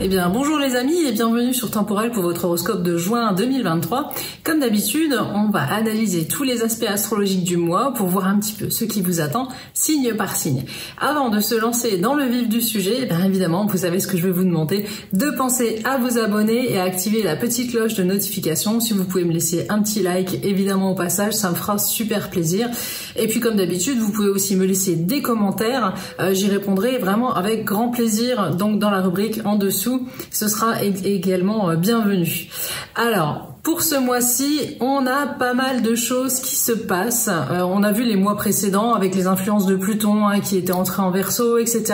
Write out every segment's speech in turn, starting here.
Eh bien, bonjour les amis et bienvenue sur Temporel pour votre horoscope de juin 2023. Comme d'habitude, on va analyser tous les aspects astrologiques du mois pour voir un petit peu ce qui vous attend, signe par signe. Avant de se lancer dans le vif du sujet, bien évidemment, vous savez ce que je vais vous demander, de penser à vous abonner et à activer la petite cloche de notification. Si vous pouvez me laisser un petit like, évidemment au passage, ça me fera super plaisir. Et puis comme d'habitude, vous pouvez aussi me laisser des commentaires, j'y répondrai vraiment avec grand plaisir, donc dans la rubrique en dessous. Ce sera également bienvenu. Alors, pour ce mois-ci, on a pas mal de choses qui se passent. On a vu les mois précédents avec les influences de Pluton qui était entré en Verseau, etc.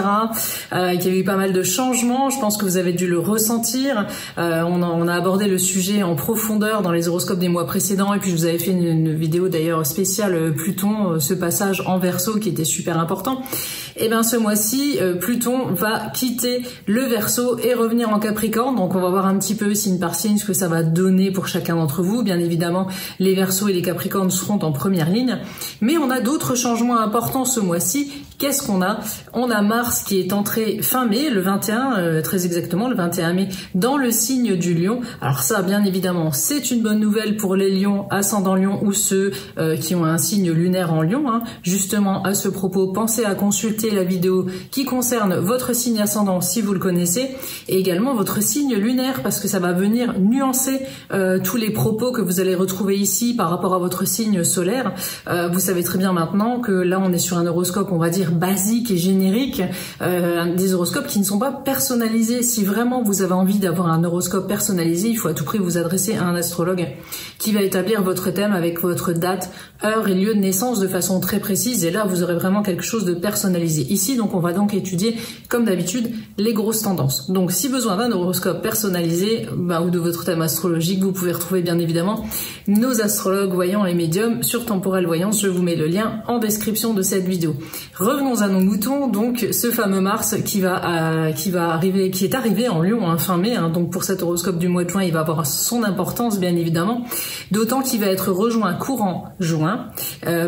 Qu'il y a eu pas mal de changements. Je pense que vous avez dû le ressentir. On a abordé le sujet en profondeur dans les horoscopes des mois précédents. Et puis je vous avais fait une vidéo d'ailleurs spéciale Pluton, ce passage en Verseau qui était super important. Et bien ce mois-ci, Pluton va quitter le Verseau et revenir en Capricorne. Donc on va voir un petit peu signe par signe ce que ça va donner pour chacun d'entre vous. Bien évidemment, les Verseaux et les Capricornes seront en première ligne. Mais on a d'autres changements importants ce mois-ci. Qu'est-ce qu'on a? On a Mars qui est entré fin mai, le 21, très exactement, le 21 mai, dans le signe du Lion. Alors ça, bien évidemment, c'est une bonne nouvelle pour les Lions, ascendant Lion ou ceux qui ont un signe lunaire en Lion. Justement, à ce propos, pensez à consulter la vidéo qui concerne votre signe ascendant si vous le connaissez, et également votre signe lunaire, parce que ça va venir nuancer tous les propos que vous allez retrouver ici par rapport à votre signe solaire. Vous savez très bien maintenant que là, on est sur un horoscope, on va dire, basique et générique, des horoscopes qui ne sont pas personnalisés. Si vraiment vous avez envie d'avoir un horoscope personnalisé, il faut à tout prix vous adresser à un astrologue qui va établir votre thème avec votre date, heure et lieu de naissance de façon très précise, et là vous aurez vraiment quelque chose de personnalisé. Ici donc on va donc étudier comme d'habitude les grosses tendances. Donc si besoin d'un horoscope personnalisé ou de votre thème astrologique, vous pouvez retrouver bien évidemment nos astrologues voyants et médiums sur Temporel Voyance. Je vous mets le lien en description de cette vidéo. Revenons à nos moutons, donc ce fameux Mars qui est arrivé en Lion fin mai, donc pour cet horoscope du mois de juin, il va avoir son importance bien évidemment, d'autant qu'il va être rejoint courant juin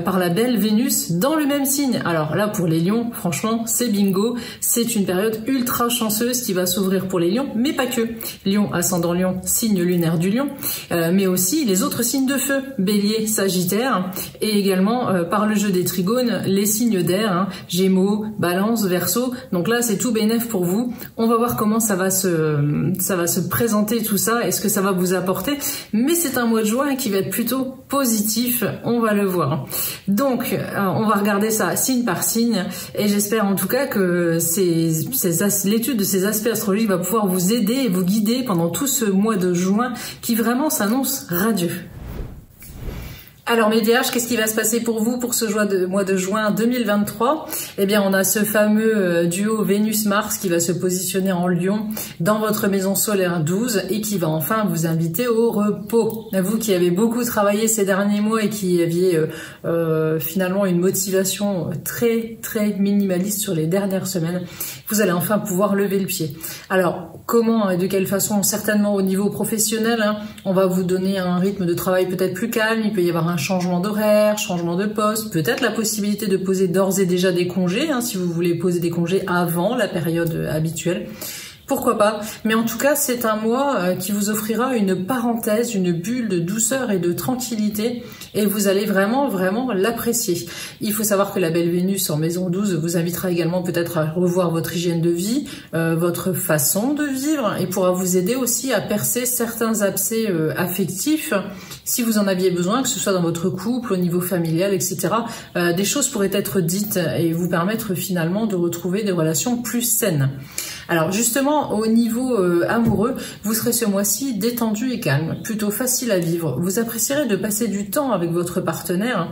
par la belle Vénus dans le même signe. Alors là pour les Lions, franchement c'est bingo, c'est une période ultra chanceuse qui va s'ouvrir pour les Lions, mais pas que. Lion, ascendant Lion, signe lunaire du Lion, mais aussi les autres signes de feu, Bélier, Sagittaire, et également par le jeu des trigones, les signes d'air, Gémeaux, Balance, Verseau. Donc là c'est tout bénef pour vous. On va voir comment ça va se présenter tout ça, est-ce que ça va vous apporter, mais c'est un mois de juin qui va être plutôt positif, on va le voir. Donc on va regarder ça signe par signe, et j'espère en tout cas que l'étude de ces aspects astrologiques va pouvoir vous aider et vous guider pendant tout ce mois de juin qui vraiment s'annonce radieux. Alors mes Vierges, qu'est-ce qui va se passer pour vous pour ce mois de juin 2023? Eh bien on a ce fameux duo Vénus-Mars qui va se positionner en Lion dans votre maison solaire 12 et qui va enfin vous inviter au repos. Vous qui avez beaucoup travaillé ces derniers mois et qui aviez finalement une motivation très très minimaliste sur les dernières semaines, vous allez enfin pouvoir lever le pied. Alors comment et de quelle façon? Certainement au niveau professionnel, on va vous donner un rythme de travail peut-être plus calme, il peut y avoir un changement d'horaire, changement de poste, peut-être la possibilité de poser d'ores et déjà des congés, si vous voulez poser des congés avant la période habituelle. Pourquoi pas? Mais en tout cas, c'est un mois qui vous offrira une parenthèse, une bulle de douceur et de tranquillité, et vous allez vraiment, vraiment l'apprécier. Il faut savoir que la belle Vénus en maison 12 vous invitera également peut-être à revoir votre hygiène de vie, votre façon de vivre, et pourra vous aider aussi à percer certains abcès affectifs, si vous en aviez besoin, que ce soit dans votre couple, au niveau familial, etc. Des choses pourraient être dites et vous permettre finalement de retrouver des relations plus saines. Alors justement, au niveau amoureux, vous serez ce mois-ci détendu et calme, plutôt facile à vivre. Vous apprécierez de passer du temps avec votre partenaire,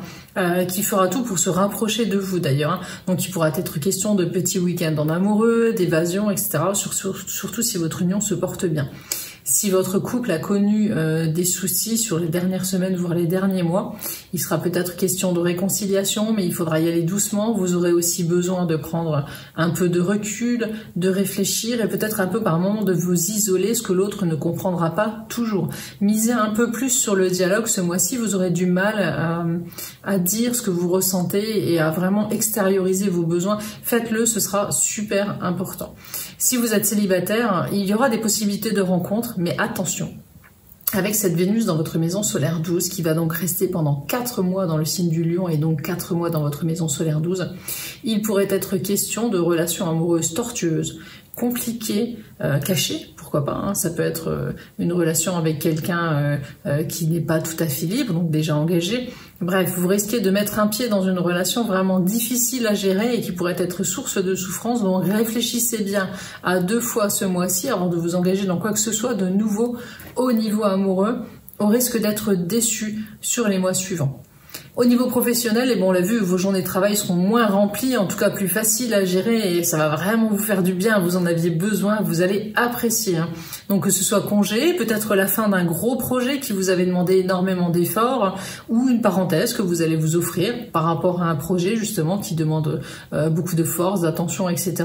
qui fera tout pour se rapprocher de vous d'ailleurs. Donc il pourra être question de petits week-ends en amoureux, d'évasion, etc. Surtout si votre union se porte bien. Si votre couple a connu des soucis sur les dernières semaines, voire les derniers mois, il sera peut-être question de réconciliation, mais il faudra y aller doucement. Vous aurez aussi besoin de prendre un peu de recul, de réfléchir et peut-être un peu par moment de vous isoler, ce que l'autre ne comprendra pas toujours. Misez un peu plus sur le dialogue ce mois-ci, vous aurez du mal à dire ce que vous ressentez et à vraiment extérioriser vos besoins. Faites-le, ce sera super important. Si vous êtes célibataire, il y aura des possibilités de rencontres, mais attention. Avec cette Vénus dans votre maison solaire 12, qui va donc rester pendant 4 mois dans le signe du Lion et donc 4 mois dans votre maison solaire 12, il pourrait être question de relations amoureuses tortueuses, compliquées, cachées, pourquoi pas, hein. Ça peut être une relation avec quelqu'un qui n'est pas tout à fait libre, donc déjà engagé. Bref, vous risquez de mettre un pied dans une relation vraiment difficile à gérer et qui pourrait être source de souffrance, donc réfléchissez bien à 2 fois ce mois-ci avant de vous engager dans quoi que ce soit de nouveau au niveau amoureux, au risque d'être déçu sur les mois suivants. Au niveau professionnel, et bon, on l'a vu, vos journées de travail seront moins remplies, en tout cas plus faciles à gérer et ça va vraiment vous faire du bien, vous en aviez besoin, vous allez apprécier. Hein. Donc que ce soit congé, peut-être la fin d'un gros projet qui vous avait demandé énormément d'efforts ou une parenthèse que vous allez vous offrir par rapport à un projet justement qui demande beaucoup de force, d'attention, etc.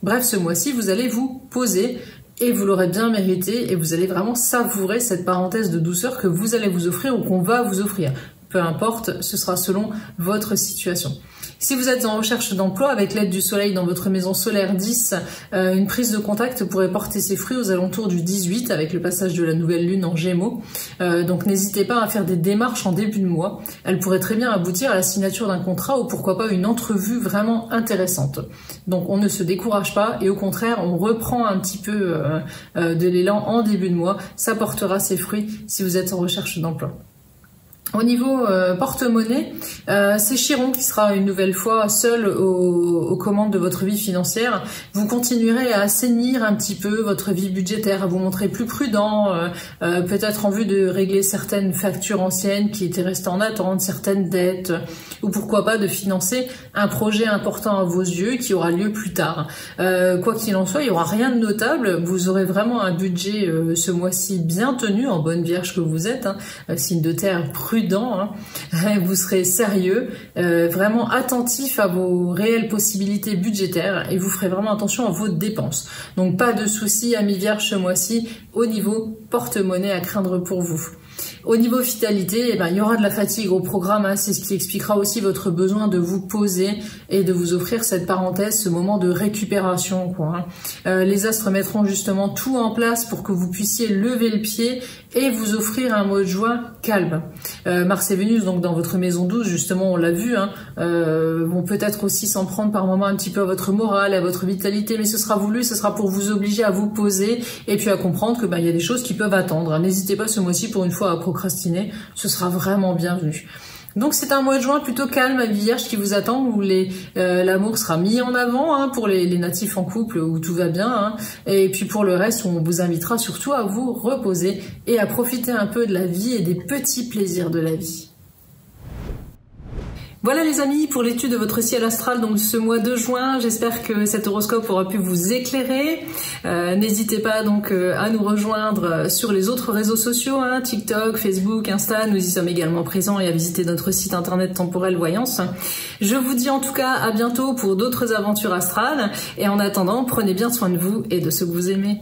Bref, ce mois-ci, vous allez vous poser et vous l'aurez bien mérité et vous allez vraiment savourer cette parenthèse de douceur que vous allez vous offrir ou qu'on va vous offrir. Peu importe, ce sera selon votre situation. Si vous êtes en recherche d'emploi, avec l'aide du soleil dans votre maison solaire 10, une prise de contact pourrait porter ses fruits aux alentours du 18 avec le passage de la nouvelle lune en Gémeaux. Donc n'hésitez pas à faire des démarches en début de mois. Elle pourrait très bien aboutir à la signature d'un contrat ou pourquoi pas une entrevue vraiment intéressante. Donc on ne se décourage pas et au contraire, on reprend un petit peu de l'élan en début de mois. Ça portera ses fruits si vous êtes en recherche d'emploi. Au niveau porte-monnaie, c'est Chiron qui sera une nouvelle fois seul aux commandes de votre vie financière. Vous continuerez à assainir un petit peu votre vie budgétaire, à vous montrer plus prudent, peut-être en vue de régler certaines factures anciennes qui étaient restées en attente, certaines dettes, ou pourquoi pas de financer un projet important à vos yeux qui aura lieu plus tard. Quoi qu'il en soit, il n'y aura rien de notable. Vous aurez vraiment un budget ce mois-ci bien tenu, en bonne vierge que vous êtes, hein, signe de terre prudent. Hein. Vous serez sérieux, vraiment attentif à vos réelles possibilités budgétaires et vous ferez vraiment attention à vos dépenses. Donc pas de soucis, amis vierges, ce mois-ci au niveau porte-monnaie à craindre pour vous. Au niveau vitalité, il y aura de la fatigue au programme, hein, c'est ce qui expliquera aussi votre besoin de vous poser et de vous offrir cette parenthèse, ce moment de récupération, quoi, hein. Les astres mettront justement tout en place pour que vous puissiez lever le pied et vous offrir un mois de juin calme. Mars et Vénus, donc dans votre maison 12, justement, on l'a vu, hein, vont peut-être aussi s'en prendre par moment un petit peu à votre morale, à votre vitalité, mais ce sera voulu, ce sera pour vous obliger à vous poser et puis à comprendre que il y a des choses qui peuvent attendre. N'hésitez pas ce mois-ci pour une fois à procrastiner, ce sera vraiment bienvenu. Donc c'est un mois de juin plutôt calme à Vierge qui vous attend, où l'amour sera mis en avant, hein, pour les natifs en couple où tout va bien, hein, et puis pour le reste on vous invitera surtout à vous reposer et à profiter un peu de la vie et des petits plaisirs de la vie. Voilà les amis pour l'étude de votre ciel astral donc ce mois de juin. J'espère que cet horoscope aura pu vous éclairer. N'hésitez pas donc à nous rejoindre sur les autres réseaux sociaux, hein, TikTok, Facebook, Insta. Nous y sommes également présents et à visiter notre site internet Temporel Voyance. Je vous dis en tout cas à bientôt pour d'autres aventures astrales et en attendant, prenez bien soin de vous et de ceux que vous aimez.